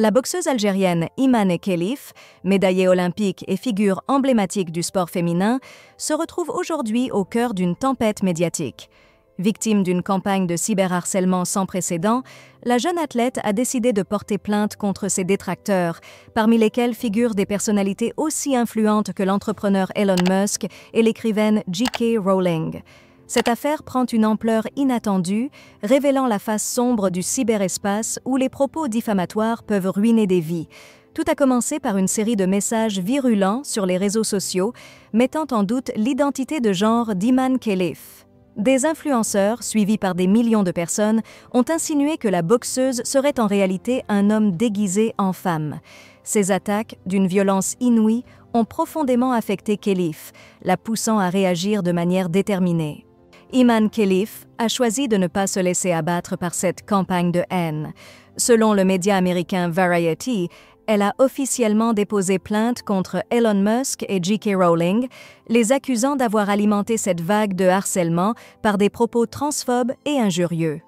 La boxeuse algérienne Imane Khelif, médaillée olympique et figure emblématique du sport féminin, se retrouve aujourd'hui au cœur d'une tempête médiatique. Victime d'une campagne de cyberharcèlement sans précédent, la jeune athlète a décidé de porter plainte contre ses détracteurs, parmi lesquels figurent des personnalités aussi influentes que l'entrepreneur Elon Musk et l'écrivaine J.K. Rowling. Cette affaire prend une ampleur inattendue, révélant la face sombre du cyberespace où les propos diffamatoires peuvent ruiner des vies. Tout a commencé par une série de messages virulents sur les réseaux sociaux, mettant en doute l'identité de genre d'Imane Khelif. Des influenceurs, suivis par des millions de personnes, ont insinué que la boxeuse serait en réalité un homme déguisé en femme. Ces attaques, d'une violence inouïe, ont profondément affecté Khelif, la poussant à réagir de manière déterminée. Imane Khelif a choisi de ne pas se laisser abattre par cette campagne de haine. Selon le média américain Variety, elle a officiellement déposé plainte contre Elon Musk et J.K. Rowling, les accusant d'avoir alimenté cette vague de harcèlement par des propos transphobes et injurieux.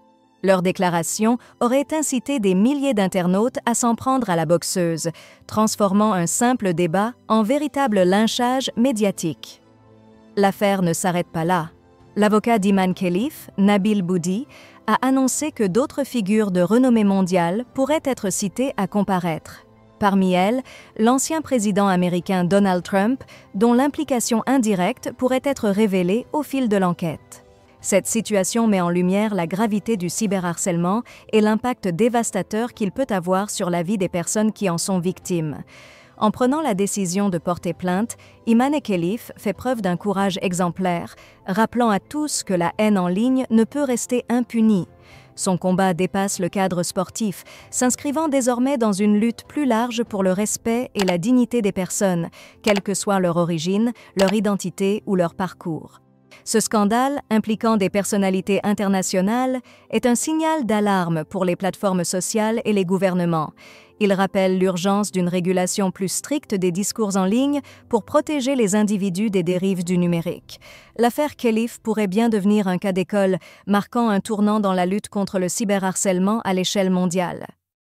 Leur déclaration aurait incité des milliers d'internautes à s'en prendre à la boxeuse, transformant un simple débat en véritable lynchage médiatique. L'affaire ne s'arrête pas là. L'avocat d'Imane Khelif, Nabil Boudi, a annoncé que d'autres figures de renommée mondiale pourraient être citées à comparaître. Parmi elles, l'ancien président américain Donald Trump, dont l'implication indirecte pourrait être révélée au fil de l'enquête. Cette situation met en lumière la gravité du cyberharcèlement et l'impact dévastateur qu'il peut avoir sur la vie des personnes qui en sont victimes. En prenant la décision de porter plainte, Imane Khelif fait preuve d'un courage exemplaire, rappelant à tous que la haine en ligne ne peut rester impunie. Son combat dépasse le cadre sportif, s'inscrivant désormais dans une lutte plus large pour le respect et la dignité des personnes, quelle que soit leur origine, leur identité ou leur parcours. Ce scandale, impliquant des personnalités internationales, est un signal d'alarme pour les plateformes sociales et les gouvernements. Il rappelle l'urgence d'une régulation plus stricte des discours en ligne pour protéger les individus des dérives du numérique. L'affaire Khelif pourrait bien devenir un cas d'école, marquant un tournant dans la lutte contre le cyberharcèlement à l'échelle mondiale.